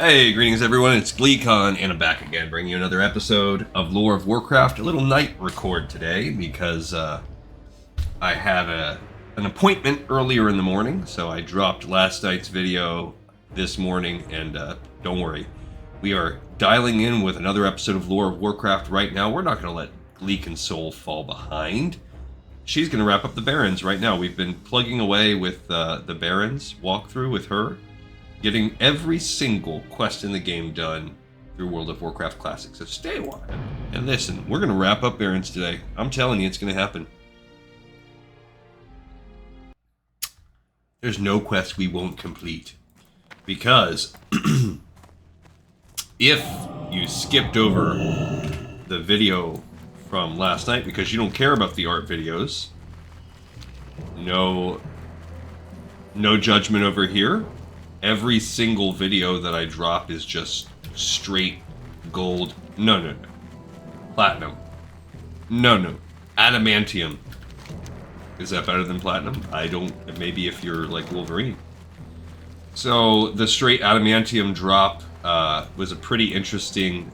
Hey, greetings everyone, it's GleeCon, and I'm back again, bringing you another episode of Lore of Warcraft. A little night record today, because I had an appointment earlier in the morning, so I dropped last night's video this morning, and don't worry, we are dialing in with another episode of Lore of Warcraft right now. We're not going to let Gleek and Soul fall behind. She's going to wrap up the Barrens right now. We've been plugging away with the Barrens walkthrough with her, getting every single quest in the game done through World of Warcraft Classic. So stay a while and listen. We're going to wrap up Barrens today. I'm telling you, it's going to happen. There's no quest we won't complete. Because if you skipped over the video from last night because you don't care about the art videos, no judgment over here. Every single video that I drop is just straight gold. No. Platinum. No. Adamantium. Is that better than platinum? I don't. Maybe if you're like Wolverine. So the straight adamantium drop was a pretty interesting,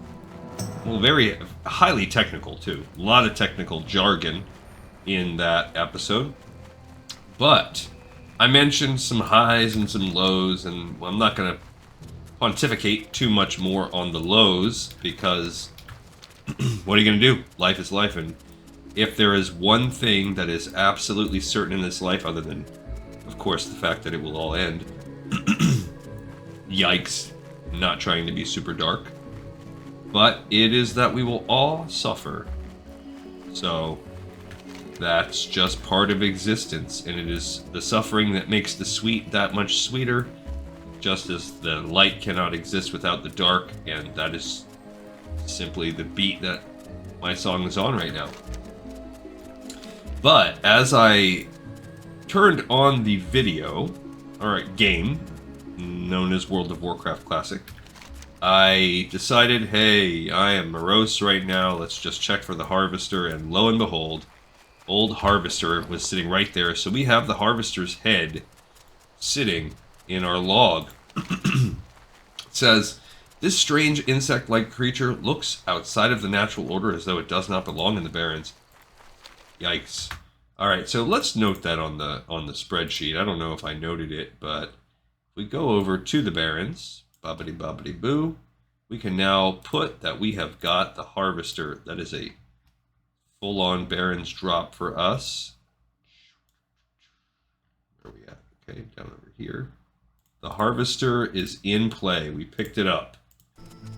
well, very highly technical too. A lot of technical jargon in that episode. But I mentioned some highs and some lows, and well, I'm not going to pontificate too much more on the lows, because what are you going to do? Life is life, and if there is one thing that is absolutely certain in this life, other than, of course, the fact that it will all end, yikes, not trying to be super dark, but it is that we will all suffer. So that's just part of existence, and it is the suffering that makes the sweet that much sweeter, just as the light cannot exist without the dark, and that is simply the beat that my song is on right now. But as I turned on the video, or game, known as World of Warcraft Classic, I decided, hey, I am morose right now, let's just check for the Harvester, and lo and behold, Old Harvester was sitting right there, so we have the Harvester's head sitting in our log. It says, this strange insect-like creature looks outside of the natural order as though it does not belong in the Barrens. Yikes. Alright, so let's note that on the spreadsheet. I don't know if I noted it, but if we go over to the Barrens, bobbity-bobbity-boo, we can now put that we have got the Harvester. That is a full-on Barrens drop for us. Where are we at? Okay, down over here. The Harvester is in play. We picked it up.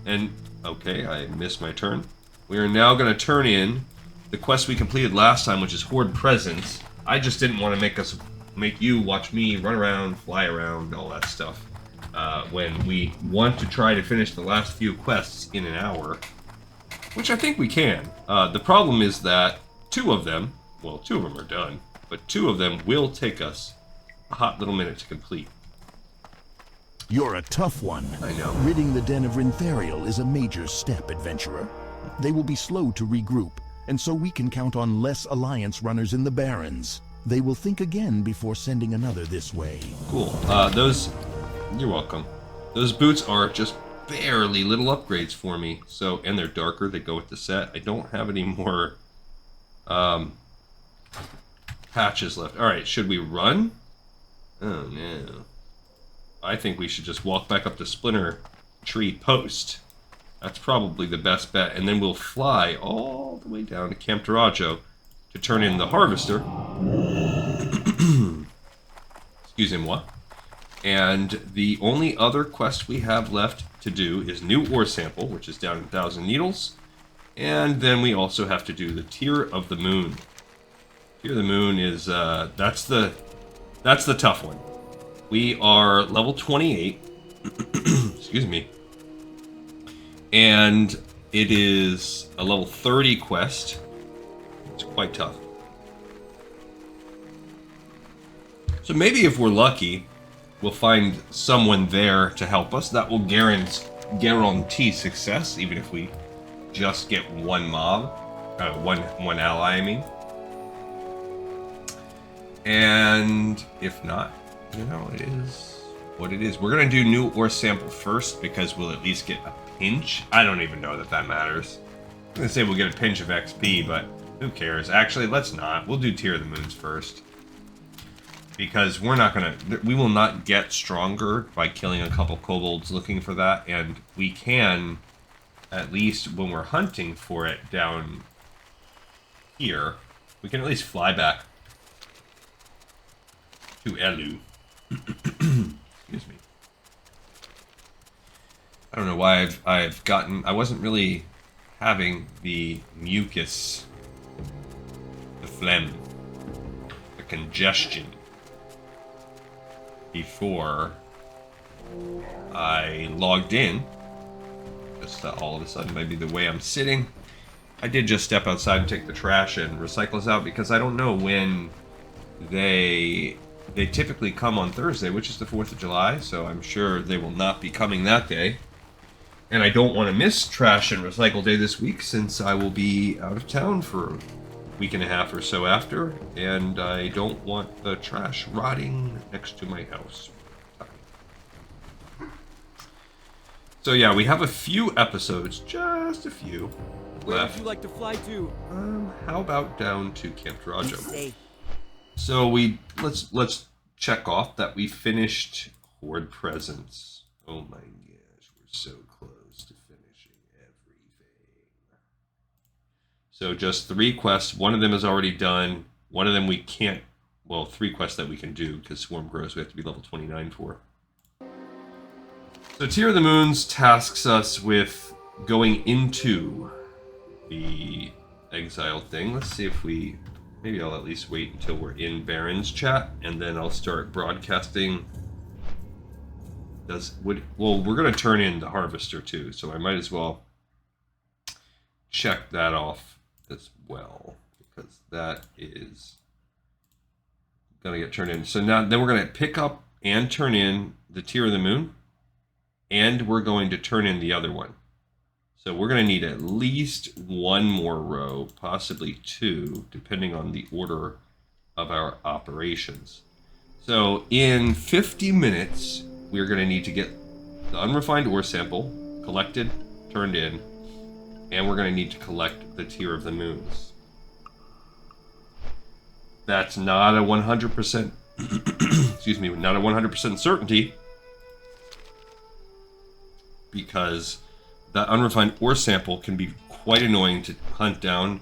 And, okay, I missed my turn. We are now going to turn in the quest we completed last time, which is Horde Presence. I just didn't want to make you watch me run around, fly around, all that stuff. When we want to try to finish the last few quests in an hour, which I think we can. The problem is that two of them are done, but two of them will take us a hot little minute to complete. You're a tough one. I know. Ridding the Den of Rinthariel is a major step, adventurer. They will be slow to regroup, and so we can count on less Alliance runners in the Barrens. They will think again before sending another this way. Cool. You're welcome. Those boots are just barely little upgrades for me. So, and they're darker, they go with the set. I don't have any more patches left. Alright, should we run? Oh no. I think we should just walk back up to Splinter Tree Post. That's probably the best bet. And then we'll fly all the way down to Camp Tarajo to turn in the Harvester. Excusez-moi. And the only other quest we have left to do is New Ore Sample, which is down in 1,000 Needles. And then we also have to do the Tear of the Moon. Tear of the Moon is, that's the tough one. We are level 28. Excuse me. And it is a level 30 quest. It's quite tough. So maybe if we're lucky, we'll find someone there to help us. That will guarantee success, even if we just get one mob, one ally, I mean. And if not, you know, it is what it is. We're going to do new ore sample first because we'll at least get a pinch. I don't even know that that matters. I'm going to say we'll get a pinch of XP, but who cares? Actually, let's not. We'll do Tear of the Moons first. Because we're not going to... We will not get stronger by killing a couple kobolds looking for that. And we can, at least when we're hunting for it down here, we can at least fly back to Elu. Excuse me. I don't know why I've gotten... I wasn't really having the mucus, the phlegm, the congestion before I logged in. Just all of a sudden, maybe the way I'm sitting. I did just step outside and take the trash and recycles out because I don't know when they typically come on Thursday, which is the 4th of July, so I'm sure they will not be coming that day. And I don't want to miss Trash and Recycle Day this week since I will be out of town for a week and a half or so after, and I don't want the trash rotting next to my house. So yeah, we have a few episodes, just a few, left. Where would you like to fly to? How about down to Camp Drajo? So let's check off that we finished Horde Presence. Oh my gosh, we're so close to finishing everything. So just 3 quests. One of them is already done. One of them we can't. Well, 3 quests that we can do because Swarm Grows we have to be level 29 for. So Tear of the Moons tasks us with going into the exile thing. Let's see if we... Maybe I'll at least wait until we're in Barrens chat, and then I'll start broadcasting. Well, we're going to turn in the Harvester too, so I might as well check that off as well, because that is going to get turned in. So now, then we're going to pick up and turn in the Tear of the Moon, and we're going to turn in the other one. So we're going to need at least 1 more row, possibly 2, depending on the order of our operations. So in 50 minutes, we're going to need to get the unrefined ore sample collected, turned in, and we're going to need to collect the Tear of the Moons. That's not a 100%, excuse me, not a 100% certainty, because that unrefined ore sample can be quite annoying to hunt down,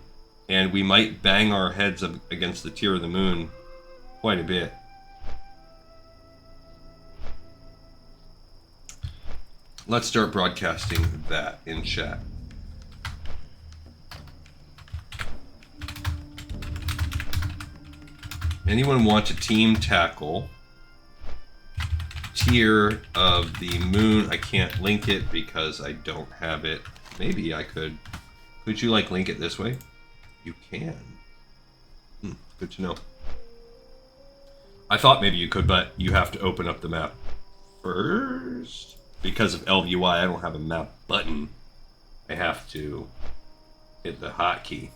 and we might bang our heads up against the Tear of the Moon quite a bit. Let's start broadcasting that in chat. Anyone want to team tackle Tear of the Moon? I can't link it because I don't have it. Maybe I could. Could you like link it this way? You can. Good to know. I thought maybe you could, but you have to open up the map first. Because of LVUI, I don't have a map button. I have to hit the hotkey.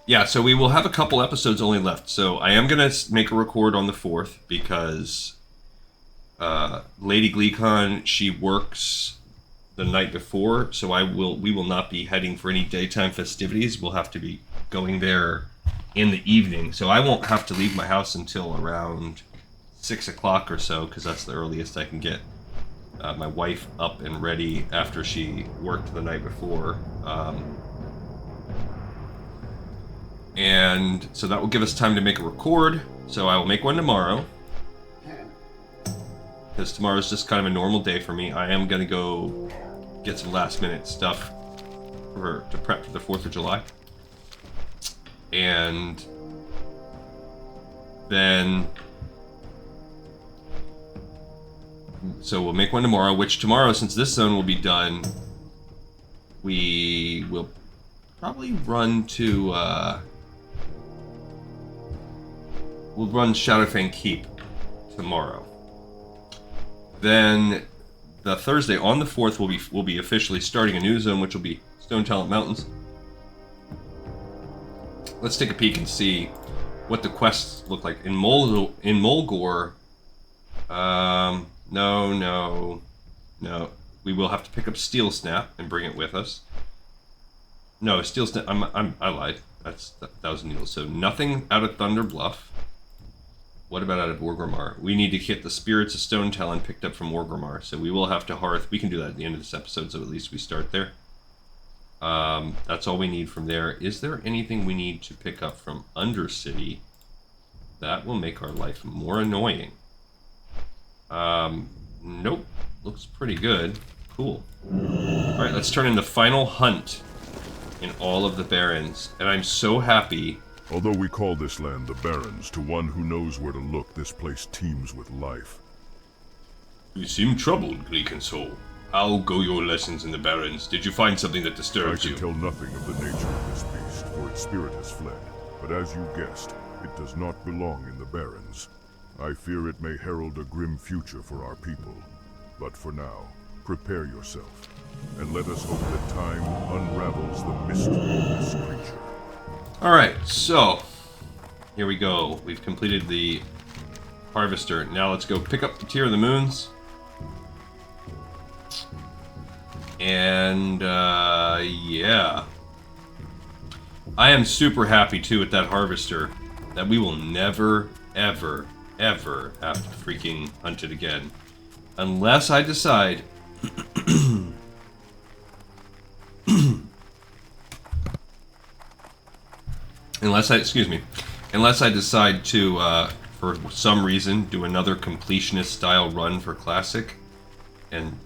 Yeah, so we will have a couple episodes only left. So I am going to make a record on the 4th because Lady Gleecon, she works the night before, so we will not be heading for any daytime festivities. We'll have to be going there in the evening. So I won't have to leave my house until around 6 o'clock or so, because that's the earliest I can get my wife up and ready after she worked the night before. And so that will give us time to make a record. So I will make one tomorrow, because tomorrow is just kind of a normal day for me. I am going to go get some last minute stuff to prep for the 4th of July. And then... So we'll make one tomorrow, which tomorrow, since this zone will be done, we will probably run to, we'll run Shadowfang Keep tomorrow. Then the Thursday on the 4th we'll be officially starting a new zone, which will be Stone Talent Mountains. Let's take a peek and see what the quests look like. In Mulgore, no. We will have to pick up Steel Snap and bring it with us. No, Steel Snap, I lied. That's 1,000 needles. So nothing out of Thunder Bluff. What about out of Wargrimmar? We need to get the Spirits of Stone Talon picked up from Wargrimmar. So we will have to hearth. We can do that at the end of this episode, so at least we start there. That's all we need from there. Is there anything we need to pick up from Undercity? That will make our life more annoying. Nope. Looks pretty good. Cool. Alright, let's turn in the final hunt in all of the Barrens. And I'm so happy. Although we call this land the Barrens, to one who knows where to look, this place teems with life. You seem troubled, Greek and Soul. How go your lessons in the Barrens? Did you find something that disturbs you? I can tell nothing of the nature of this beast, for its spirit has fled. But as you guessed, it does not belong in the Barrens. I fear it may herald a grim future for our people. But for now, prepare yourself, and let us hope that time unravels the mystery of this creature. Alright, so, here we go. We've completed the Harvester. Now let's go pick up the Tear of the Moons. And, yeah. I am super happy, too, with that Harvester, that we will never, ever, ever have to freaking hunt it again. Unless I decide... Unless I decide to, for some reason, do another completionist-style run for Classic, and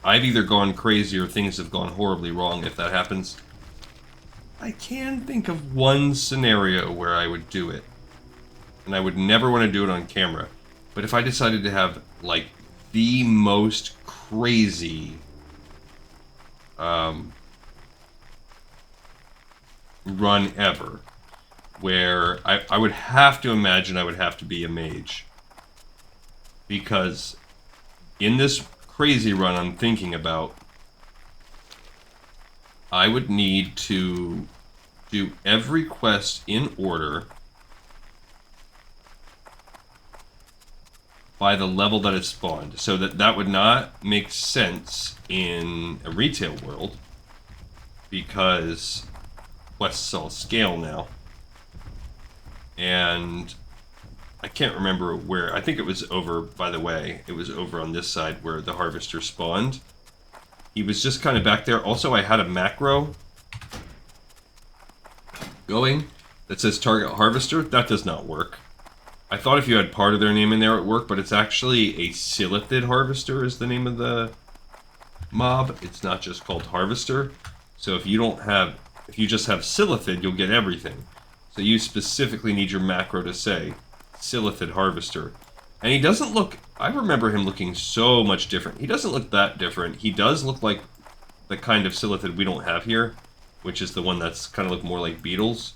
I've either gone crazy or things have gone horribly wrong. If that happens, I can think of one scenario where I would do it, and I would never want to do it on camera. But if I decided to have, like, the most crazy run ever, where I would have to imagine I would have to be a mage, because in this crazy run I'm thinking about, I would need to do every quest in order by the level that it spawned, so that would not make sense in a retail world, because quests all scale now. And I can't remember where. I think it was over, by the way, it was over on this side where the Harvester spawned. He was just kind of back there. Also, I had a macro going that says target Harvester. That does not work. I thought if you had part of their name in there it would work, but it's actually a Silithid Harvester is the name of the mob. It's not just called Harvester. So if you just have Silithid, you'll get everything. So you specifically need your macro to say Silithid Harvester. And he doesn't look... I remember him looking so much different. He doesn't look that different. He does look like the kind of Silithid we don't have here, which is the one that's kind of look more like beetles.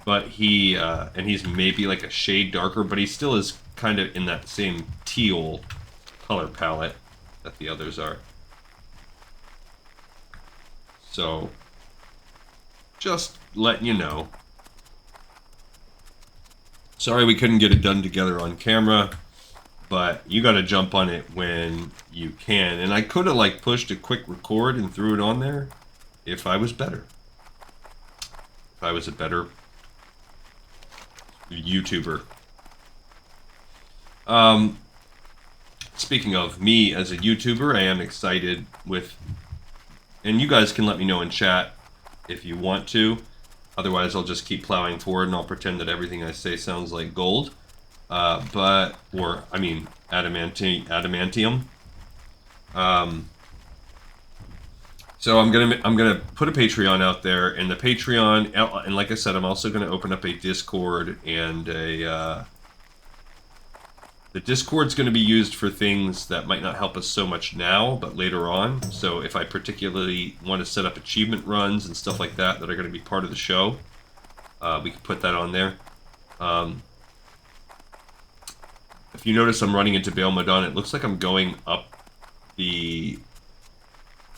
But he... and he's maybe like a shade darker, but he still is kind of in that same teal color palette that the others are. So, just letting you know. Sorry we couldn't get it done together on camera, but you gotta jump on it when you can. And I could have like pushed a quick record and threw it on there if I was better. If I was a better YouTuber. Speaking of me as a YouTuber, I am excited with, and you guys can let me know in chat if you want to. Otherwise, I'll just keep plowing forward and I'll pretend that everything I say sounds like gold. Adamantium. So I'm gonna put a Patreon out there, and the Patreon, and like I said, I'm also gonna open up a Discord, and the Discord's gonna be used for things that might not help us so much now, but later on. So if I particularly want to set up achievement runs and stuff like that that are gonna be part of the show, we can put that on there. If you notice, I'm running into Baal Madon. It looks like I'm going up the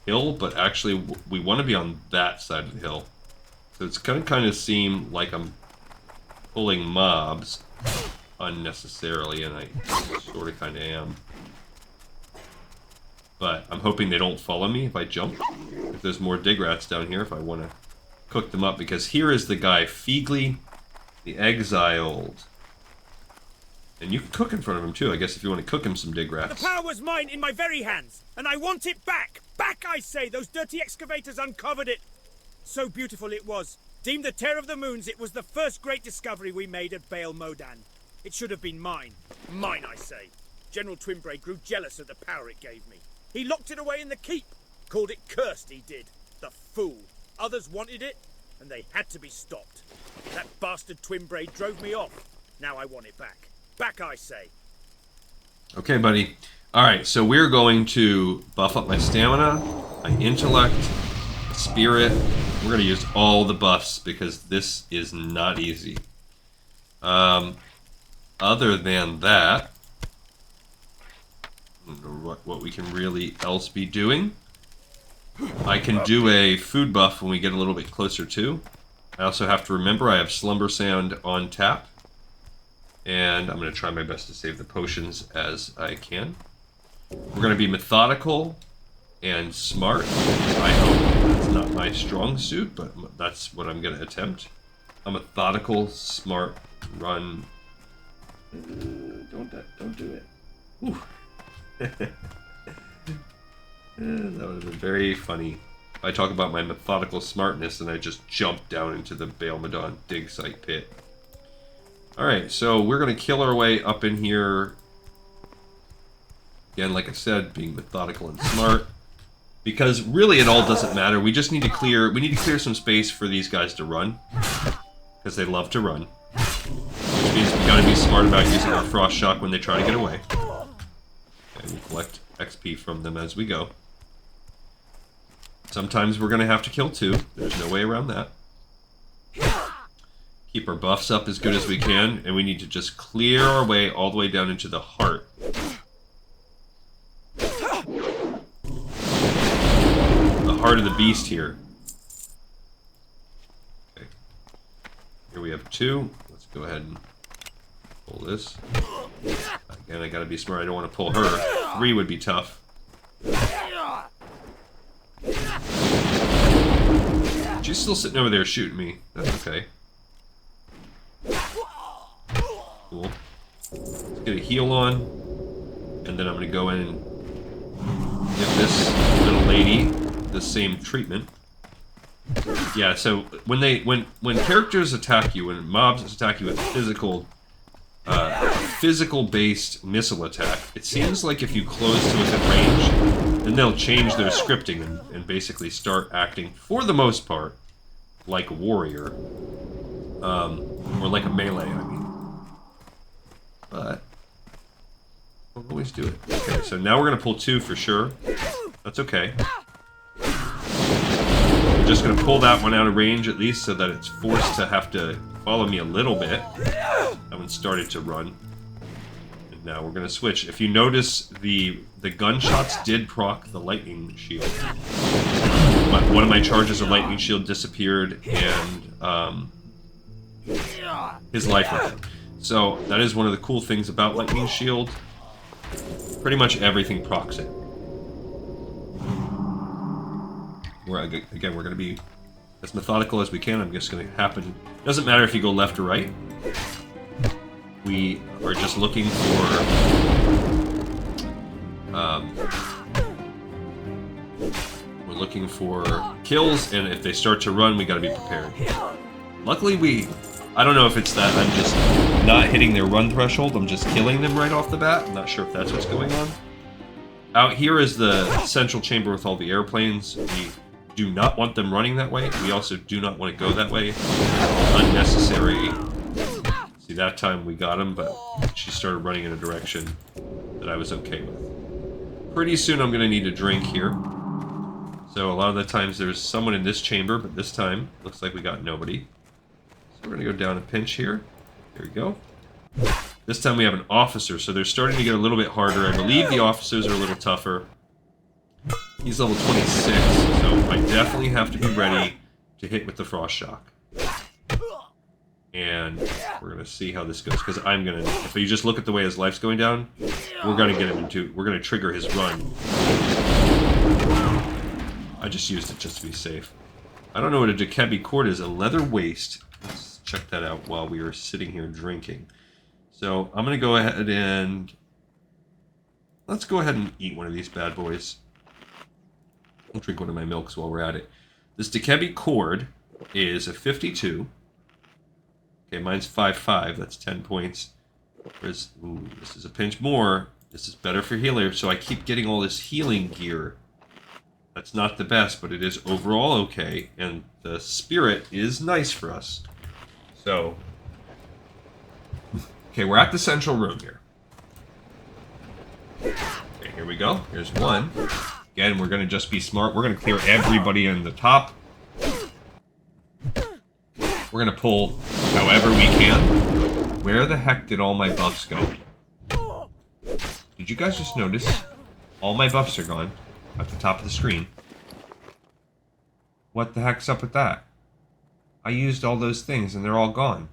hill, but actually we want to be on that side of the hill. So it's gonna kind of seem like I'm pulling mobs unnecessarily, and I sort of kind of am. But I'm hoping they don't follow me if I jump. If there's more dig rats down here, if I want to cook them up. Because here is the guy, Feegly the Exiled. And you can cook in front of him too, I guess, if you want to cook him some dig rats. The power was mine in my very hands, and I want it back! Back, I say! Those dirty excavators uncovered it! So beautiful it was. Deemed the Tear of the Moons, it was the first great discovery we made at Baal Modan. It should have been mine. Mine, I say. General Twimbray grew jealous of the power it gave me. He locked it away in the keep. Called it cursed, he did. The fool. Others wanted it, and they had to be stopped. That bastard Twimbray drove me off. Now I want it back. Back, I say. Okay, buddy. Alright, so we're going to buff up my stamina, my intellect, spirit. We're going to use all the buffs because this is not easy. Other than that, I don't know what we can really else be doing. I can do a food buff when we get a little bit closer to. I also have to remember I have Slumber Sand on tap. And I'm going to try my best to save the potions as I can. We're going to be methodical and smart. I hope that's not my strong suit, but that's what I'm going to attempt. A methodical, smart run. Don't do it. Ooh. That would have been very funny. I talk about my methodical smartness and I just jump down into the Baal Modan dig site pit. Alright, so we're going to kill our way up in here. Again, like I said, being methodical and smart. Because really it all doesn't matter. We just need to clear some space for these guys to run. Because they love to run. Which means we gotta be smart about using our frost shock when they try to get away. And we collect XP from them as we go. Sometimes we're gonna have to kill two. There's no way around that. Keep our buffs up as good as we can, and we need to just clear our way all the way down into the heart. The heart of the beast here. Okay. Here we have two. Let's go ahead and pull this. Again, I gotta be smart. I don't want to pull her. 3 would be tough. She's still sitting over there shooting me. That's okay. Cool. Let's get a heal on, and then I'm going to go in and give this little lady the same treatment. Yeah, so when characters attack you, when mobs attack you with physical-based missile attack, it seems like if you close to within range, then they'll change their scripting and basically start acting, for the most part, like a warrior, or like a melee. I mean. But we'll always do it. Okay, so now we're going to pull 2 for sure. That's okay. We're just going to pull that one out of range at least so that it's forced to have to follow me a little bit. That one started to run. And now we're going to switch. If you notice, the gunshots did proc the lightning shield. One of my charges of lightning shield disappeared, and his life went down. So, that is one of the cool things about Lightning Shield. Pretty much everything procs it. Again, we're going to be as methodical as we can. I'm just going to happen... Doesn't matter if you go left or right. We are just looking for... we're looking for kills, and if they start to run, we got to be prepared. Luckily, I don't know if it's that I'm just not hitting their run threshold, I'm just killing them right off the bat. I'm not sure if that's what's going on. Out here is the central chamber with all the airplanes. We do not want them running that way. We also do not want to go that way. Unnecessary. See, that time we got him, but she started running in a direction that I was okay with. Pretty soon I'm going to need a drink here. So a lot of the times there's someone in this chamber, but this time looks like we got nobody. We're going to go down a pinch here. There we go. This time we have an officer, so they're starting to get a little bit harder. I believe the officers are a little tougher. He's level 26, so I definitely have to be ready to hit with the Frost Shock. And we're gonna see how this goes, because I'm gonna, if you just look at the way his life's going down, we're gonna get him into, we're gonna trigger his run. I just used it just to be safe. I don't know what a Dekebi cord is. A leather waist. Let's check that out while we are sitting here drinking. So I'm gonna go ahead and let's go ahead and eat one of these bad boys. I'll drink one of my milks while we're at it. This Dekebi cord is a 52. Okay, mine's 5.5. That's 10 points. Whereas, ooh, this is a pinch more. This is better for healer, so I keep getting all this healing gear. That's not the best, but it is overall okay. And the spirit is nice for us. So, okay, we're at the central room here. Okay, here we go. Here's one. Again, we're going to just be smart. We're going to clear everybody in the top. We're going to pull however we can. Where the heck did all my buffs go? Did you guys just notice? All my buffs are gone at the top of the screen. What the heck's up with that? I used all those things and they're all gone.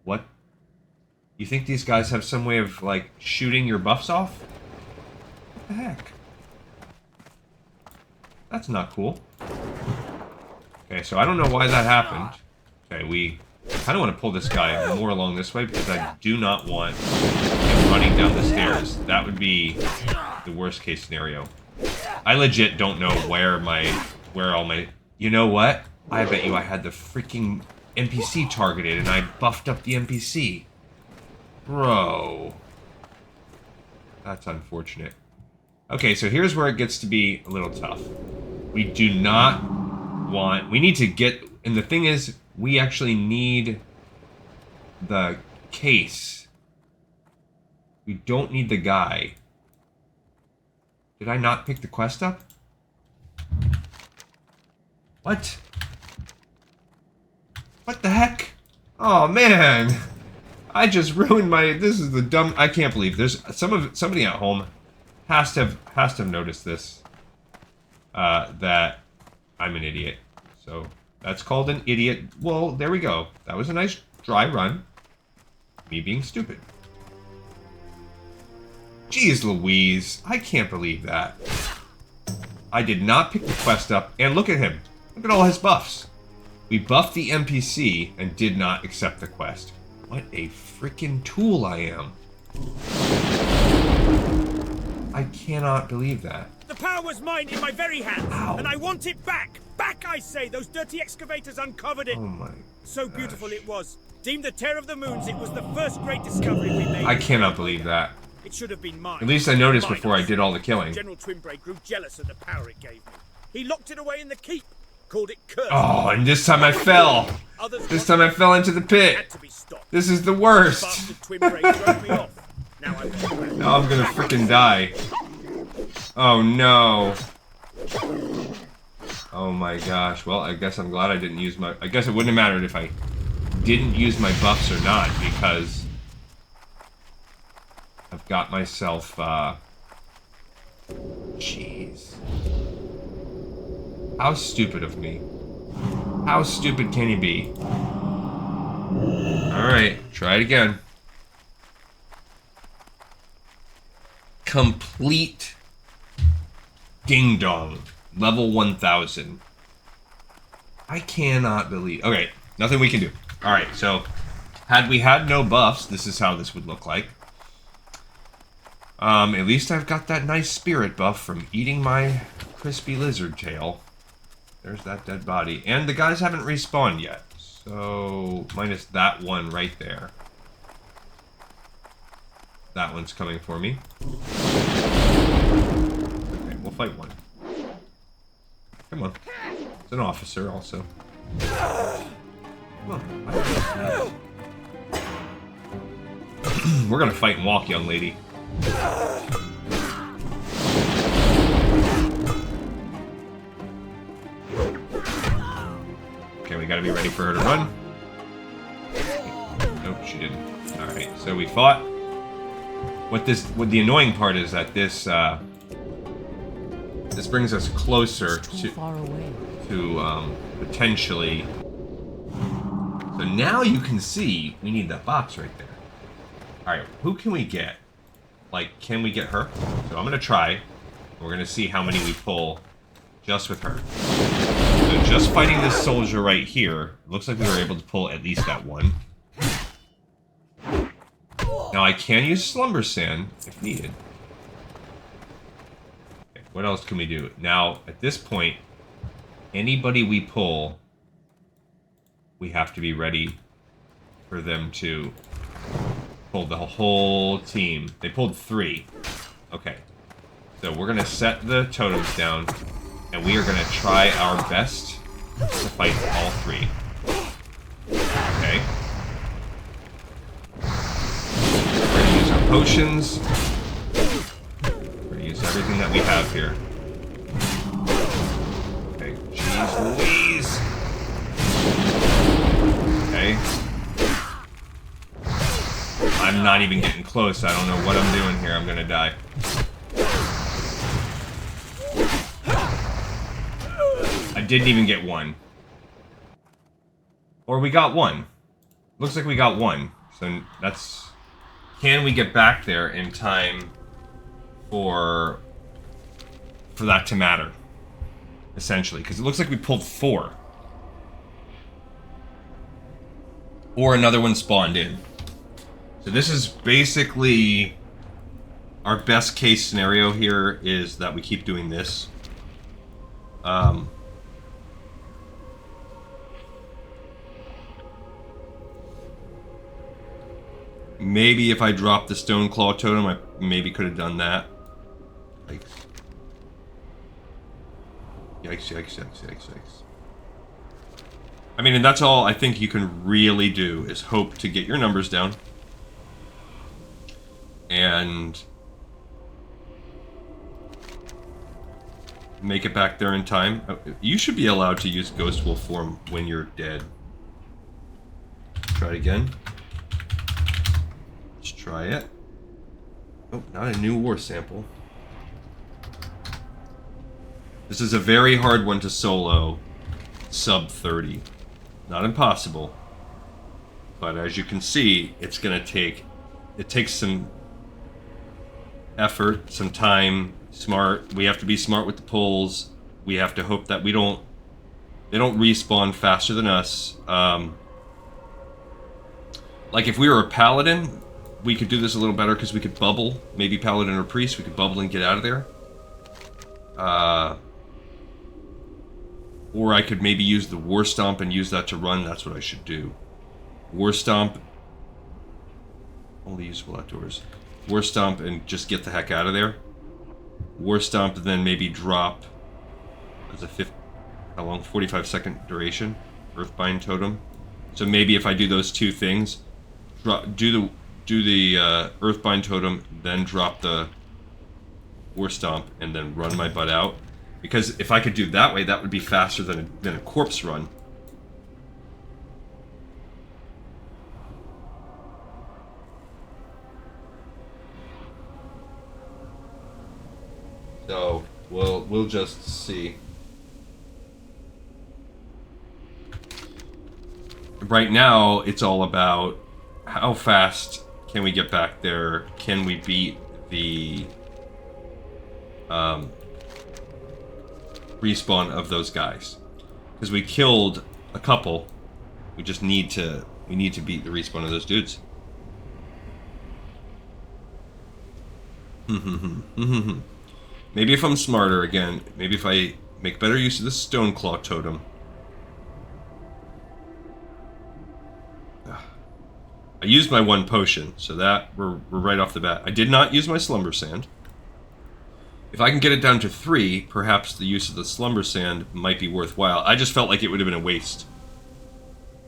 What? You think these guys have some way of, like, shooting your buffs off? What the heck? That's not cool. Okay, so I don't know why that happened. Okay, we kind of want to pull this guy more along this way because I do not want him running down the stairs. That would be the worst case scenario. I legit don't know where all my... You know what? I bet you I had the freaking NPC targeted and I buffed up the NPC. Bro. That's unfortunate. Okay, so here's where it gets to be a little tough. We do not want... We need to get... And the thing is, we actually need the case. We don't need the guy. Did I not pick the quest up? What? What the heck? Oh, man. I just ruined my... This is the dumb... I can't believe there's somebody at home has to have noticed this. That I'm an idiot. So that's called an idiot. Well, there we go. That was a nice dry run. Me being stupid. Jeez Louise. I can't believe that. I did not pick the quest up. And look at him. Look at all his buffs. We buffed the NPC and did not accept the quest. What a freaking tool I am. I cannot believe that. The power was mine in my very hands, Ow. and I want it back. Back, I say. Those dirty excavators uncovered it. Oh my So beautiful it was. Deemed the Tear of the Moons, it was the first great discovery we made. I cannot believe that. It should have been mine. At least I noticed Mine. before I did all the killing. General Twinbray grew jealous of the power it gave me. He locked it away in the keep, called it cursed. Oh, and this time I fell. Others This time I fell into the pit. had to be stopped. This is the worst. Bastard Twinbray drove me off. Now I'm Now I'm gonna freaking die. Oh no. Oh my gosh. Well, I guess I'm glad I didn't use my... I guess it wouldn't have mattered if I didn't use my buffs or not, because I've got myself, Jeez. How stupid of me. How stupid can you be? Alright, try it again. Complete ding dong. Level 1000. I cannot believe... Okay, nothing we can do. Alright, so had we had no buffs, this is how this would look like. At least I've got that nice spirit buff from eating my crispy lizard tail. There's that dead body. And the guys haven't respawned yet. So, minus that one right there. That one's coming for me. Okay, we'll fight one. Come on. It's an officer, also. Come on. We're gonna fight and walk, young lady. Okay, we gotta be ready for her to run. Nope, she didn't. Alright, so we fought. What the annoying part is that this, This brings us closer Too far away. to potentially. So now you can see we need that box right there. All right, who can we get? Like, can we get her? So I'm gonna try. We're gonna see how many we pull just with her. So just fighting this soldier right here, looks like we were able to pull at least that one. Now I can use Slumber Sand if needed. Okay, what else can we do? Now, at this point, anybody we pull, we have to be ready for them to pull the whole team. They pulled 3. Okay. So we're going to set the totems down, and we are going to try our best to fight all 3. Okay. We're going to use our potions. We're going to use everything that we have here. Okay. Jeez Louise. Okay. I'm not even getting close. I don't know what I'm doing here. I'm going to die. I didn't even get 1. Or we got 1. Looks like we got 1. So that's... Can we get back there in time for that to matter? Essentially. Because it looks like we pulled 4. Or another one spawned in. So this is basically... Our best case scenario here is that we keep doing this. Maybe if I dropped the Stone Claw Totem, I maybe could have done that. Yikes. Yikes, yikes, yikes, yikes, yikes. I mean, and that's all I think you can really do, is hope to get your numbers down. And make it back there in time. You should be allowed to use Ghost Wolf form when you're dead. Try it again. Let's try it. Oh, not a new war sample. This is a very hard one to solo. Sub 30. Not impossible. But as you can see, it's gonna take... It takes some effort, some time, smart. We have to be smart with the pulls. We have to hope that they don't respawn faster than us. Like if we were a paladin, we could do this a little better because we could bubble. Maybe paladin or priest, we could bubble and get out of there. Or I could maybe use the War Stomp and use that to run. That's what I should do. War Stomp. Only useful outdoors. War Stomp and just get the heck out of there. War Stomp and then maybe drop as a how long? 45-second duration. Earthbind Totem. So maybe if I do those two things, do the Earthbind Totem, then drop the War Stomp, and then run my butt out. Because if I could do that way, that would be faster than a corpse run. So we'll just see. Right now, it's all about how fast can we get back there? Can we beat the respawn of those guys? Because we killed a couple. We just need to beat the respawn of those dudes. Maybe if I'm smarter again, maybe if I make better use of the Stone Claw Totem. I used my 1 potion, so that we're right off the bat. I did not use my Slumber Sand. If I can get it down to 3, perhaps the use of the Slumber Sand might be worthwhile. I just felt like it would have been a waste.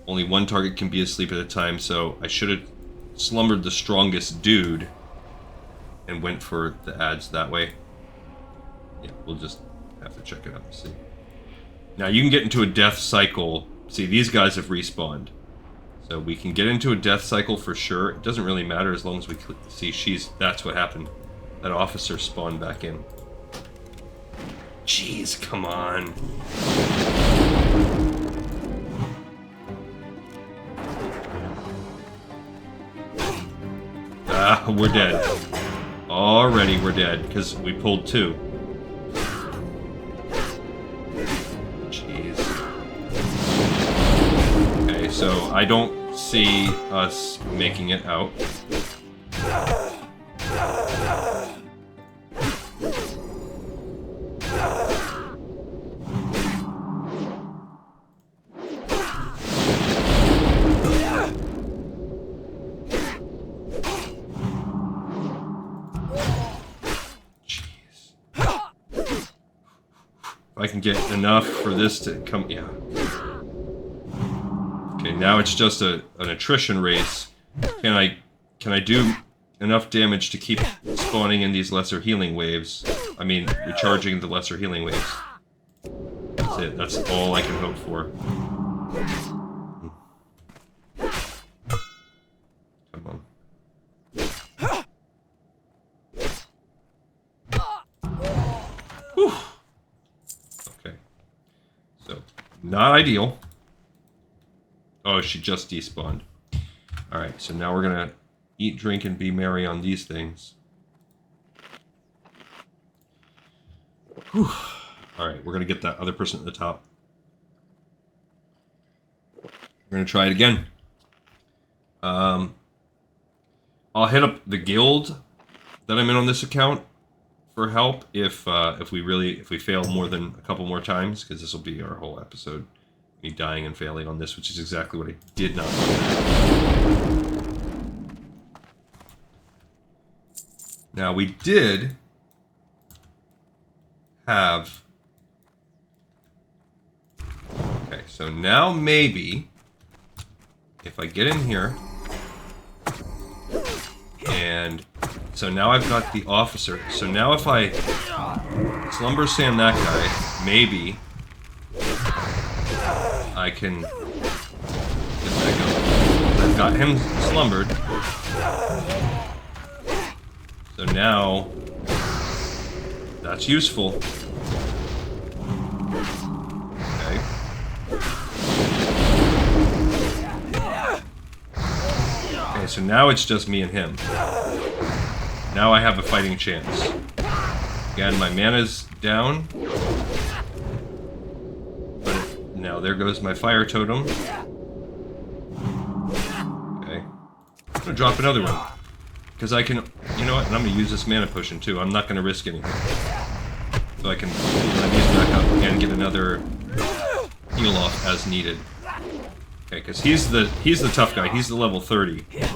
Only 1 target can be asleep at a time, so I should have slumbered the strongest dude and went for the adds that way. Yeah, we'll just have to check it out and see. Now you can get into a death cycle. See, these guys have respawned. So we can get into a death cycle for sure. It doesn't really matter as long as we see that's what happened. That officer spawned back in. Jeez, come on. Ah, we're dead. Already we're dead, because we pulled 2. Jeez. Okay, so I don't see us making it out. I can get enough for this to come, yeah. Okay, now it's just an attrition race. Can I do enough damage to keep spawning in these lesser healing waves? I mean, recharging the lesser healing waves. That's it. That's all I can hope for. Come on. Whew. Okay. So, not ideal. Oh, she just despawned. Alright, so now we're gonna eat, drink, and be merry on these things. Whew. Alright, we're gonna get that other person at the top. We're gonna try it again. I'll hit up the guild that I'm in on this account for help if we fail more than a couple more times, because this will be our whole episode. Me dying and failing on this, which is exactly what I did not want. Now, we did have... Okay, so now maybe, if I get in here, and so now I've got the officer. So now if I slumber sand that guy, maybe I can get that going. I've got him slumbered. So now that's useful. Okay. Okay, so now it's just me and him. Now I have a fighting chance. Again, my mana's down. Now there goes my fire totem. Okay. I'm gonna drop another one. Because I can, you know what, and I'm gonna use this mana potion too. I'm not gonna risk anything. So I can run these back up and get another heal off as needed. Okay, because he's the tough guy. He's the level 30. Okay,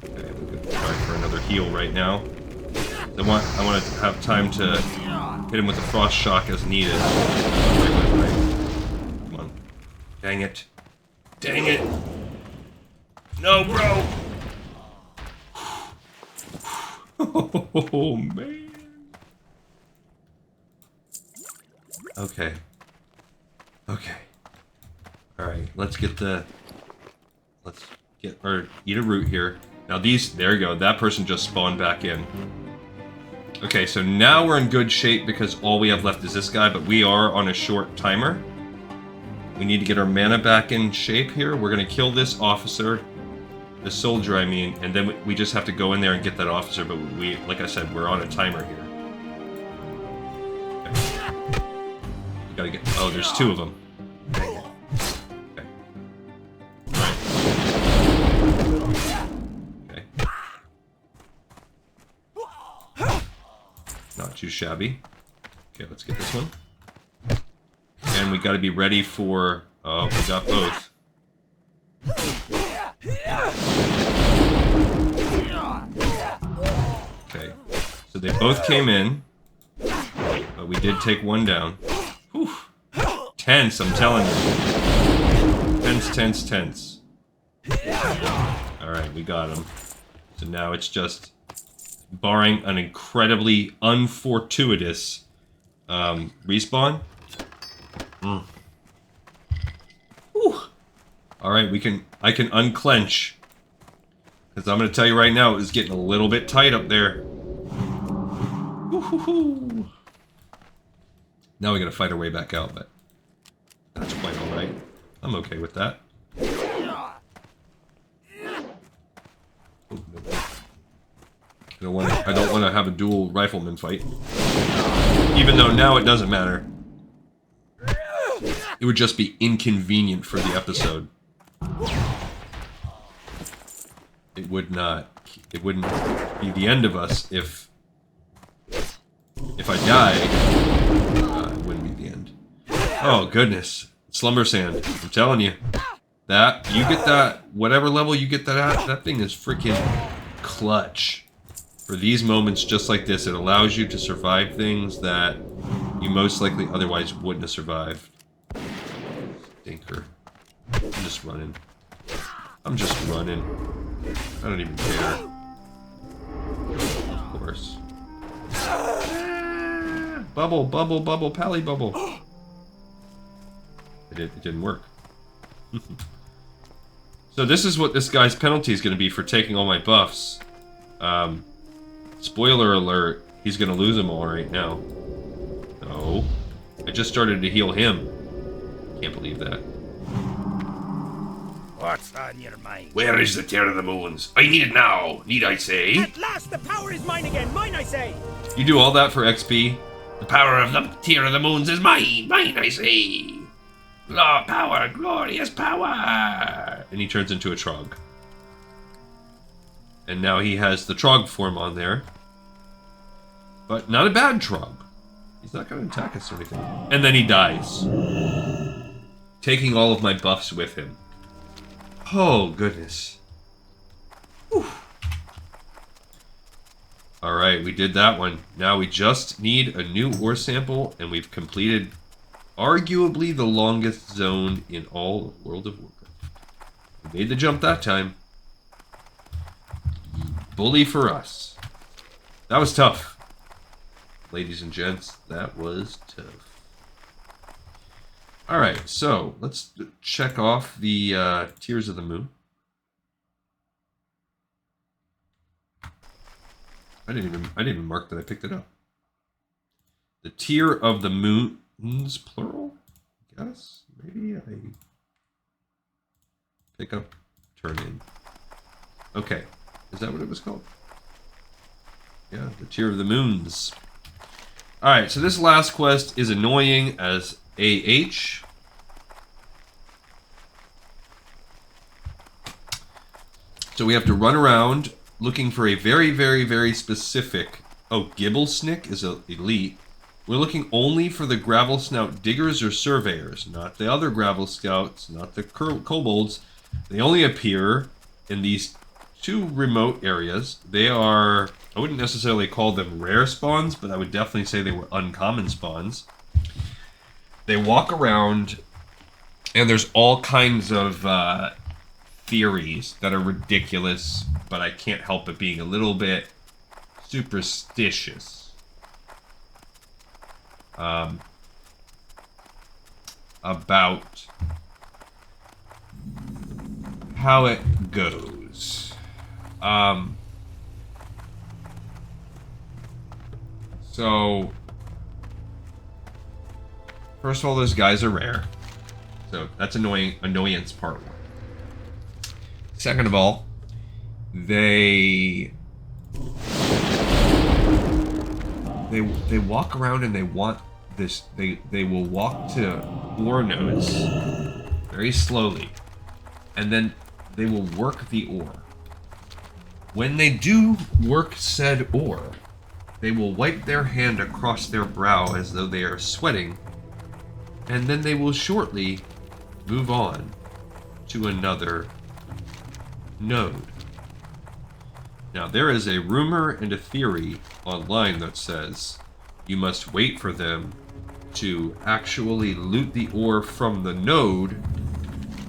I'm gonna try for another heal right now. I want to have time to hit him with a frost shock as needed. Come on. Dang it. Dang it! No, bro! Oh, man. Okay. Okay. Alright, let's eat a root here. Now there you go, that person just spawned back in. Okay, so now we're in good shape because all we have left is this guy, but we are on a short timer. We need to get our mana back in shape here. We're gonna kill this officer, the soldier I mean, and then we just have to go in there and get that officer, but we, like I said, we're on a timer here. Okay. You gotta get, oh, there's 2 of them. Okay. Right. Okay. Not too shabby. Okay, let's get this one. And we gotta be ready for, oh, we got both. Okay, so they both came in, but we did take one down. Whew. Tense, I'm telling you. Tense, tense, tense. Alright, we got him. So now it's just, barring an incredibly unfortuitous respawn. Alright, I can unclench. Because I'm going to tell you right now, it was getting a little bit tight up there. Now we gotta fight our way back out, but that's quite alright. I'm okay with that. Oh, no. I don't want to have a dual rifleman fight. Even though now it doesn't matter. It would just be inconvenient for the episode. It would not. It wouldn't be the end of us if I die. It wouldn't be the end. Oh goodness, Slumber Sand! I'm telling you, that you get that whatever level you get that at, that thing is freaking clutch. For these moments just like this, it allows you to survive things that you most likely otherwise wouldn't have survived. Stinker. I'm just running. I'm just running. I don't even care. Of course. Bubble, bubble, bubble, pally bubble. It didn't work. So this is what this guy's penalty is going to be for taking all my buffs. Spoiler alert, he's going to lose them all right now. No. I just started to heal him. Can't believe that. What's on your mind? Where is the Tear of the Moons? I need it now, need I say? At last, the power is mine again. Mine, I say. You do all that for XP? The power of the Tear of the Moons is mine, mine I say. Power, glorious power. And he turns into a Trog. And now he has the Trog form on there. But not a bad Trog. He's not going to attack us or anything. And then he dies. Taking all of my buffs with him. Oh, goodness. Alright, we did that one. Now we just need a new ore sample, and we've completed arguably the longest zone in all of World of Warcraft. We made the jump that time. Bully for us. That was tough. Ladies and gents, that was tough. Alright, so let's check off the Tears of the Moon. I didn't even mark that I picked it up. The Tear of the Moons, plural? I guess. Maybe I pick up, turn in. Okay. Is that what it was called? Yeah, the Tear of the Moons. Alright, so this last quest is annoying as AH. So we have to run around looking for a very, very, very specific... Oh, Gibblesnick is elite. We're looking only for the Gravel Snout Diggers or Surveyors, not the other Gravel Scouts, not the Kobolds. They only appear in these two remote areas. They are... I wouldn't necessarily call them rare spawns, but I would definitely say they were uncommon spawns. They walk around, and there's all kinds of theories that are ridiculous, but I can't help it being a little bit superstitious. About how it goes. So, first of all, those guys are rare. So that's annoyance part one. Second of all, they walk around and they want this. They will walk to ore nodes very slowly, and then they will work the ore. When they do work said ore, they will wipe their hand across their brow as though they are sweating, and then they will shortly move on to another node. Now, there is a rumor and a theory online that says you must wait for them to actually loot the ore from the node,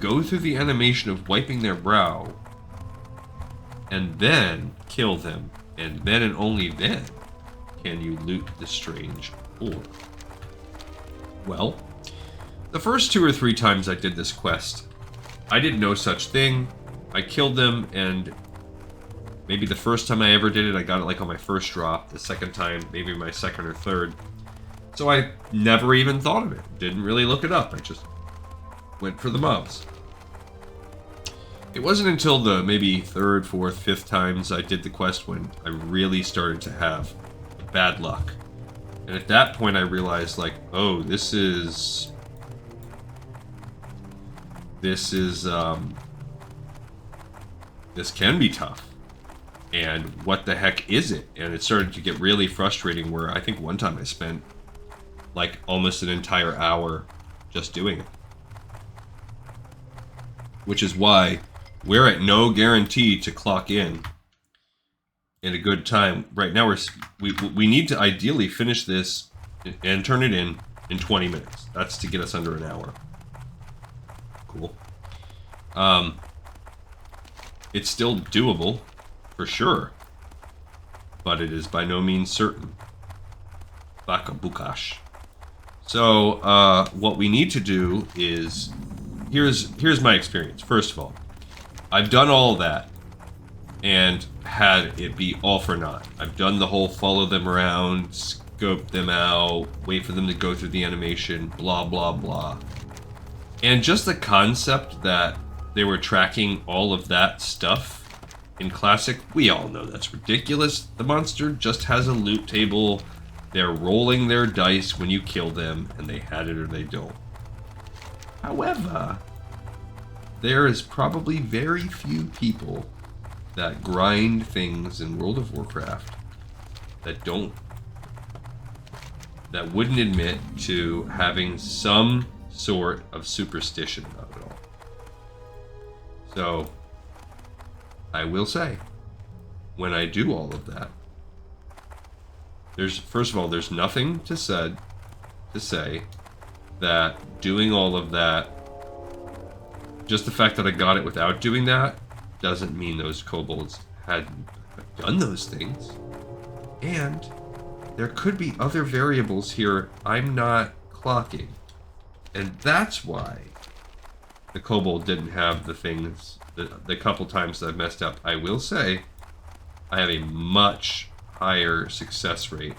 go through the animation of wiping their brow, and then kill them. And then and only then can you loot the strange ore. Well, the first 2 or 3 times I did this quest, I did no such thing. I killed them, and maybe the first time I ever did it, I got it like on my first drop. The second time, maybe my second or third. So I never even thought of it. Didn't really look it up. I just went for the mobs. It wasn't until the maybe third, fourth, fifth times I did the quest when I really started to have bad luck. And at that point I realized, like, oh, this can be tough. And what the heck is it? And it started to get really frustrating where I think one time I spent like almost an entire hour just doing it. Which is why we're at no guarantee to clock in a good time. Right now we need to ideally finish this and turn it in 20 minutes. That's to get us under an hour. Cool. It's still doable, for sure. But it is by no means certain. Bakabukash. So, what we need to do is... Here's my experience. First of all, I've done all of that and had it be all for naught. I've done the whole follow them around, scope them out, wait for them to go through the animation, blah, blah, blah. And just the concept that they were tracking all of that stuff in Classic, we all know that's ridiculous. The monster just has a loot table. They're rolling their dice when you kill them, and they had it or they don't. However, there is probably very few people that grind things in World of Warcraft that wouldn't admit to having some sort of superstition about it all. So, I will say, when I do all of that, first of all, there's nothing to say that doing all of that, just the fact that I got it without doing that, doesn't mean those kobolds hadn't done those things. And there could be other variables here I'm not clocking. And that's why the kobold didn't have the things, the couple times that I've messed up. I will say, I have a much higher success rate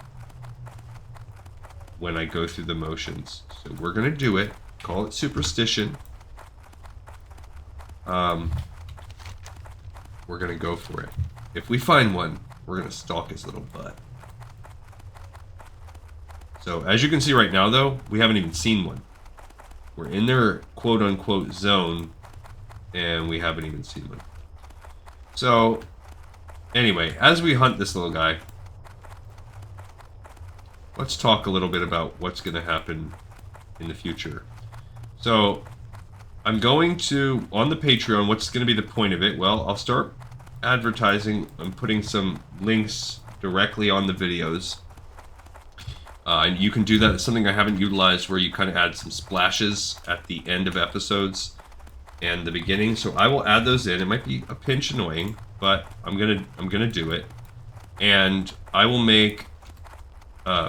when I go through the motions. So we're going to do it. Call it superstition. We're going to go for it. If we find one, we're going to stalk his little butt. So as you can see right now, though, we haven't even seen one. We're in their quote-unquote zone, and we haven't even seen one. So, anyway, as we hunt this little guy, let's talk a little bit about what's going to happen in the future. So, I'm going to, on the Patreon, what's going to be the point of it? Well, I'll start advertising and putting some links directly on the videos. And you can do that. It's something I haven't utilized, where you kind of add some splashes at the end of episodes and the beginning. So I will add those in. It might be a pinch annoying, but I'm gonna do it. And I will make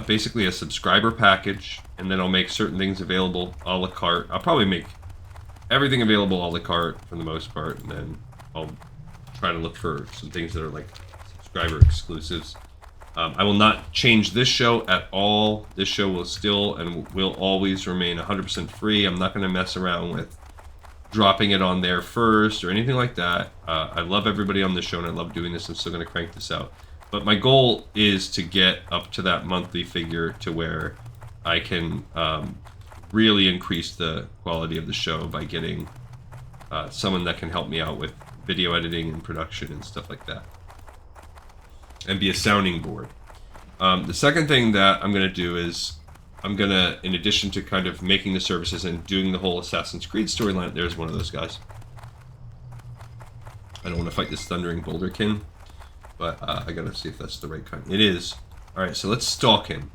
basically a subscriber package, and then I'll make certain things available a la carte. I'll probably make everything available a la carte for the most part, and then I'll try to look for some things that are like subscriber exclusives. I will not change this show at all. This show will still and will always remain 100% free. I'm not going to mess around with dropping it on there first or anything like that. I love everybody on the show, and I love doing this. I'm still going to crank this out. But my goal is to get up to that monthly figure to where I can really increase the quality of the show by getting someone that can help me out with video editing and production and stuff like that, and be a sounding board. The second thing that I'm going to do is I'm going to, in addition to kind of making the services and doing the whole Assassin's Creed storyline, there's one of those guys. I don't want to fight this Thundering Boulderkin, but I got to see if that's the right kind. It is. Alright, so let's stalk him.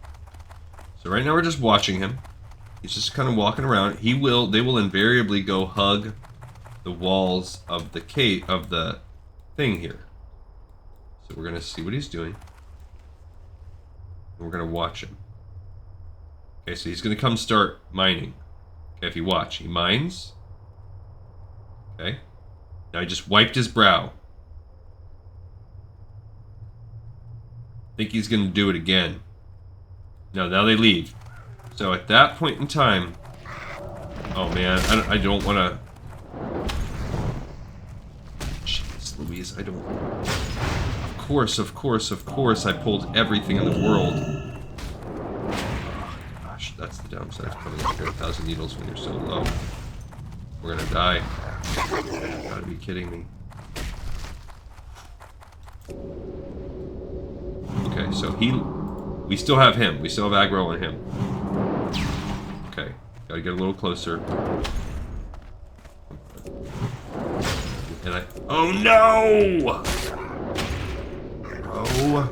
So right now we're just watching him. He's just kind of walking around. They will invariably go hug the walls of the cave, of the thing here. So we're going to see what he's doing. And we're going to watch him. Okay, so he's going to come start mining. Okay, if you watch, he mines. Okay. Now he just wiped his brow. I think he's going to do it again. No, now they leave. So at that point in time... Oh man, I don't want to... Jeez Louise, I don't... Of course, I pulled everything in the world. Oh, gosh, that's the downside of coming up here 1,000 needles when you're so low. We're gonna die. You gotta be kidding me. Okay, so we still have him. We still have aggro on him. Okay, gotta get a little closer. And oh no! Oh.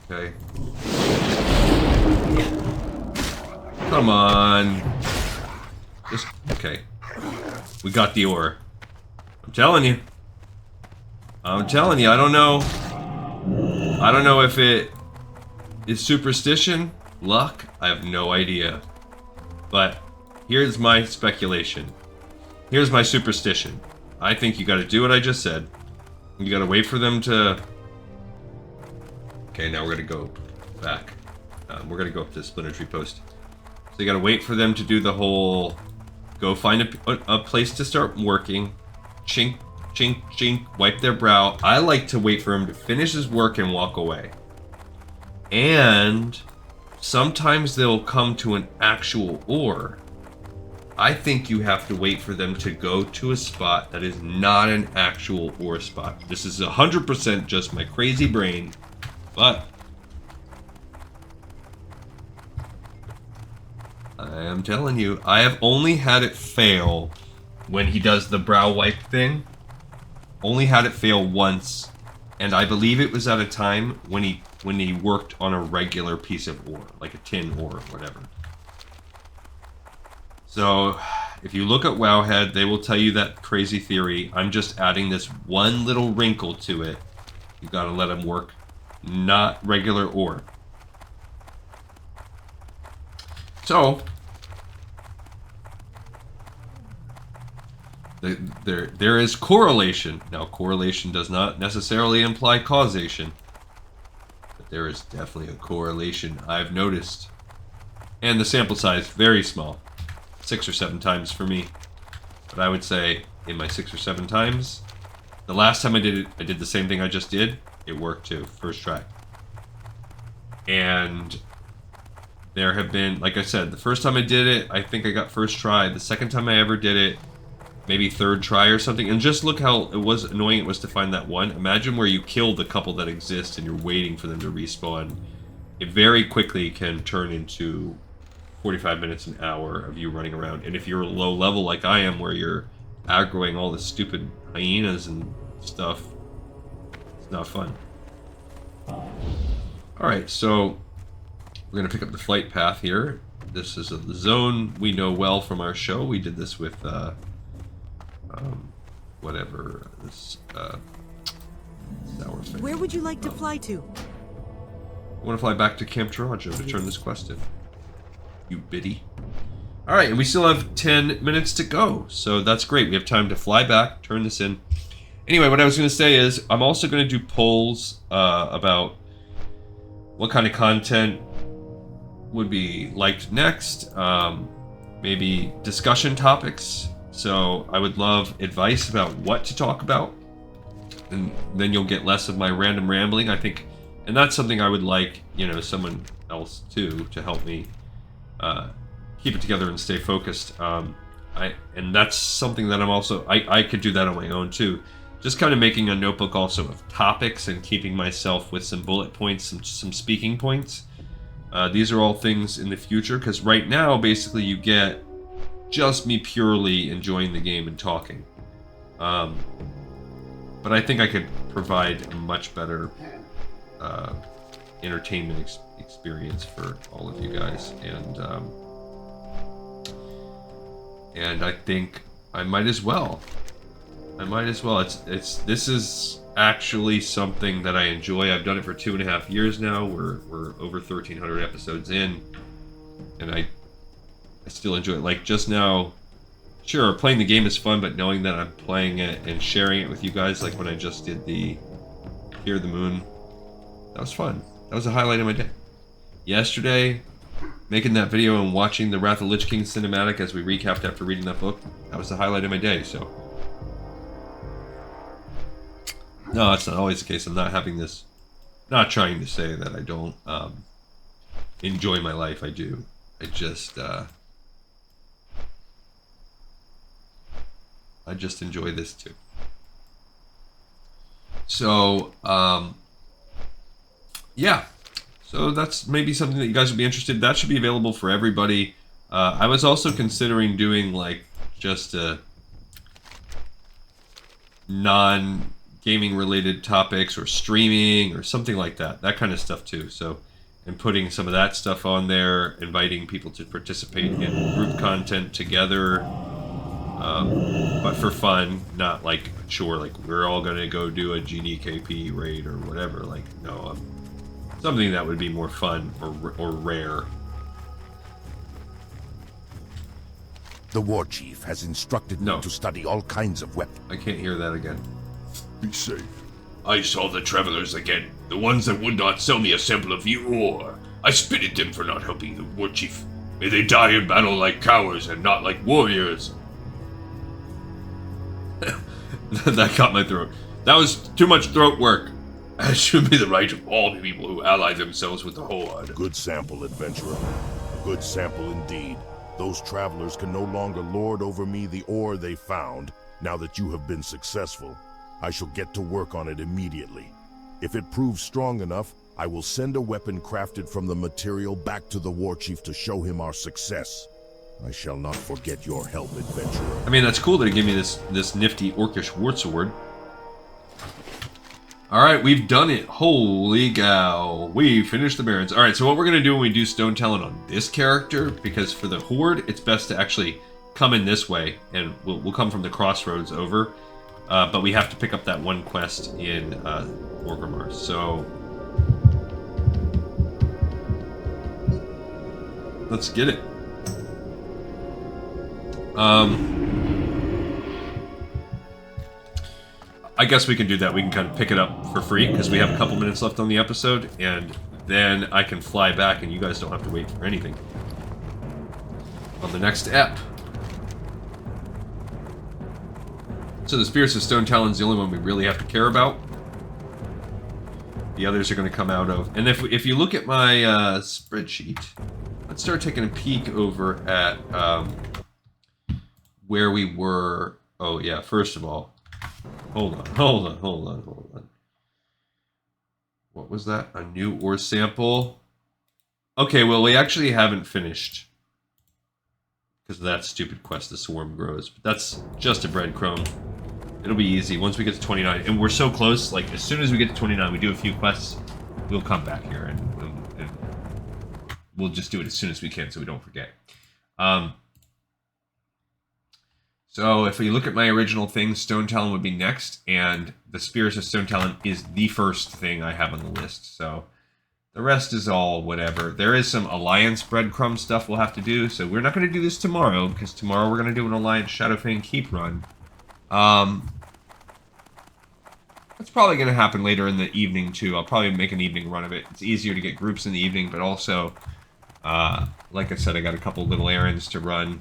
Okay. Come on. Just, okay. We got the ore. I'm telling you, I don't know. I don't know if it is superstition, luck, I have no idea. But here's my speculation. Here's my superstition. I think you gotta do what I just said. You gotta wait for them to... Okay, now we're gonna go back. We're gonna go up to Splinter Tree Post. So you gotta wait for them to do the whole... Go find a place to start working. Chink, chink, chink, wipe their brow. I like to wait for him to finish his work and walk away. And sometimes they'll come to an actual ore. I think you have to wait for them to go to a spot that is not an actual ore spot. This is 100% just my crazy brain, but I am telling you, I have only had it fail when he does the brow wipe thing. Only had it fail once, and I believe it was at a time when he worked on a regular piece of ore, like a tin ore or whatever. So, if you look at Wowhead, they will tell you that crazy theory. I'm just adding this one little wrinkle to it. You gotta let him work, not regular ore. So, there is correlation. Now, correlation does not necessarily imply causation, but there is definitely a correlation I've noticed. And the sample size, very small. 6 or 7 times for me. But I would say, in my 6 or 7 times, the last time I did it, I did the same thing I just did. It worked too, first try. And there have been, like I said, the first time I did it, I think I got first try. The second time I ever did it, maybe third try or something. And just look how annoying it was to find that one. Imagine where you kill the couple that exist and you're waiting for them to respawn. It very quickly can turn into 45 minutes, an hour of you running around. And if you're low level like I am, where you're aggroing all the stupid hyenas and stuff, it's not fun. Alright, so we're going to pick up the flight path here. This is a zone we know well from our show. We did this with, whatever, this, sour thing. Where would you like to fly to? I want to fly back to Camp Tarajo to turn this quest in. You biddy. Alright, and we still have 10 minutes to go, so that's great. We have time to fly back, turn this in. Anyway, what I was going to say is, I'm also going to do polls about what kind of content would be liked next, maybe discussion topics. So I would love advice about what to talk about, and then you'll get less of my random rambling, I think. And that's something I would like, you know, someone else too, to help me keep it together and stay focused. And that's something that I'm also, I could do that on my own too. Just kind of making a notebook also of topics and keeping myself with some bullet points, some speaking points. These are all things in the future, because right now, basically, you get just me purely enjoying the game and talking. But I think I could provide a much better entertainment experience for all of you guys, and I think I might as well. This is actually something that I enjoy. I've done it for 2.5 years now. We're over 1,300 episodes in, and I still enjoy it. Like just now, sure, playing the game is fun, but knowing that I'm playing it and sharing it with you guys, like when I just did the Fear the Moon, that was fun. That was the highlight of my day. Yesterday, making that video and watching the Wrath of Lich King cinematic as we recapped after reading that book, that was the highlight of my day, so. No, that's not always the case. I'm not having this, not trying to say that I don't enjoy my life. I do. I just enjoy this too. So, yeah. So that's maybe something that you guys would be interested in. That should be available for everybody. I was also considering doing like just a non-gaming related topics or streaming or something like that. That kind of stuff too. So, and putting some of that stuff on there, inviting people to participate in group content together. But for fun, not like a chore, like we're all gonna go do a GDKP raid or whatever. Like, no, something that would be more fun or rare. The war chief has instructed me to study all kinds of weapons. I can't hear that again. Be safe. I saw the travelers again, the ones that would not sell me a sample of your ore. I spit at them for not helping the war chief. May they die in battle like cowards and not like warriors. That caught my throat. That was too much throat work. It should be the right of all the people who ally themselves with the Horde. Good sample, adventurer. A good sample indeed. Those travelers can no longer lord over me the ore they found. Now that you have been successful, I shall get to work on it immediately. If it proves strong enough, I will send a weapon crafted from the material back to the war chief to show him our success. I shall not forget your help, adventurer. I mean, that's cool that he gave me this nifty orcish wart sword. Alright, we've done it. Holy cow. We finished the Barrens. Alright, so what we're going to do when we do Stone Talon on this character, because for the Horde, it's best to actually come in this way, and we'll come from the crossroads over. But we have to pick up that one quest in Orgrimmar. So let's get it. I guess we can do that. We can kind of pick it up for free because we have a couple minutes left on the episode, and then I can fly back and you guys don't have to wait for anything on the next ep. So the Spirits of Stone Talon is the only one we really have to care about. The others are going to come out of... And if you look at my spreadsheet, let's start taking a peek over at where we were. Oh yeah, first of all, hold on. What was that? A new ore sample? Okay, well we actually haven't finished because of that stupid quest, the swarm grows. But that's just a breadcrumb. It'll be easy once we get to 29, and we're so close. Like as soon as we get to 29, we do a few quests. We'll come back here and we'll just do it as soon as we can, so we don't forget. So if we look at my original thing, Stone Talon would be next, and the Spirits of Stone Talon is the first thing I have on the list. So the rest is all whatever. There is some Alliance breadcrumb stuff we'll have to do, so we're not going to do this tomorrow, because tomorrow we're going to do an Alliance Shadowfang Keep run. That's probably going to happen later in the evening, too. I'll probably make an evening run of it. It's easier to get groups in the evening, but also, like I said, I got a couple little errands to run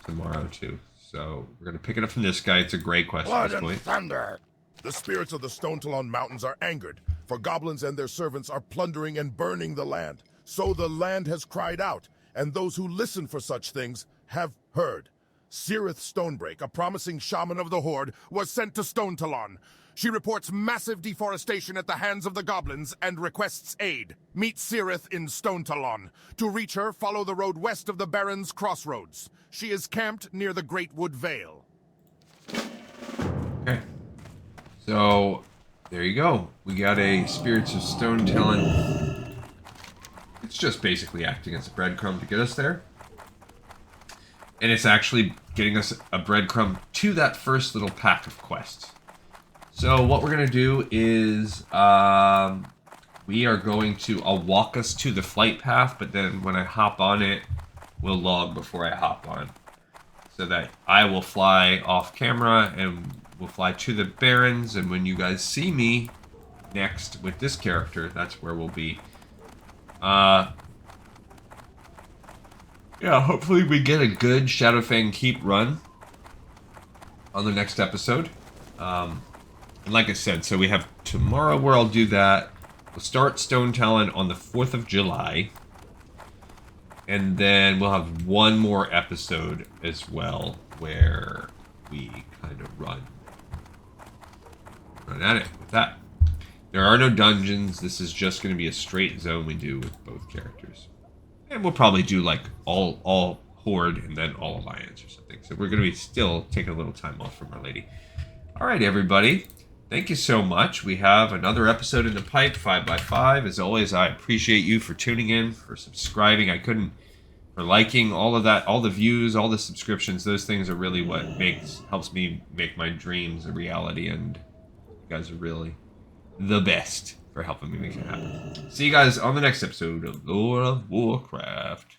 tomorrow, too. So, we're going to pick it up from this guy. It's a great quest at this point. Thunder! The spirits of the Stone Talon Mountains are angered, for goblins and their servants are plundering and burning the land. So the land has cried out, and those who listen for such things have heard. Cirith Stonebreak, a promising shaman of the Horde, was sent to Stone Talon. She reports massive deforestation at the hands of the goblins and requests aid. Meet Cirith in Stone Talon. To reach her, follow the road west of the Barrens crossroads. She is camped near the Great Wood Vale. Okay. So, there you go. We got a Spirits of Stone Talon. It's just basically acting as a breadcrumb to get us there. And it's actually getting us a breadcrumb to that first little pack of quests. So what we're going to do is we are going to... I'll walk us to the flight path, but then when I hop on it, we'll log before I hop on. So that I will fly off camera and we'll fly to the Barrens, and when you guys see me next with this character, that's where we'll be. Yeah, hopefully we get a good Shadowfang Keep run on the next episode. And like I said, so we have tomorrow where I'll do that. We'll start Stone Talon on the 4th of July. And then we'll have one more episode as well where we kind of run at it with that. There are no dungeons. This is just going to be a straight zone we do with both characters. And we'll probably do like all Horde and then all Alliance or something. So we're going to be still taking a little time off from Our Lady. All right, everybody. Thank you so much. We have another episode in the pipe, 5x5. As always, I appreciate you for tuning in, for subscribing. For liking, all of that, all the views, all the subscriptions. Those things are really what helps me make my dreams a reality. And you guys are really the best for helping me make it happen. See you guys on the next episode of Lord of Warcraft.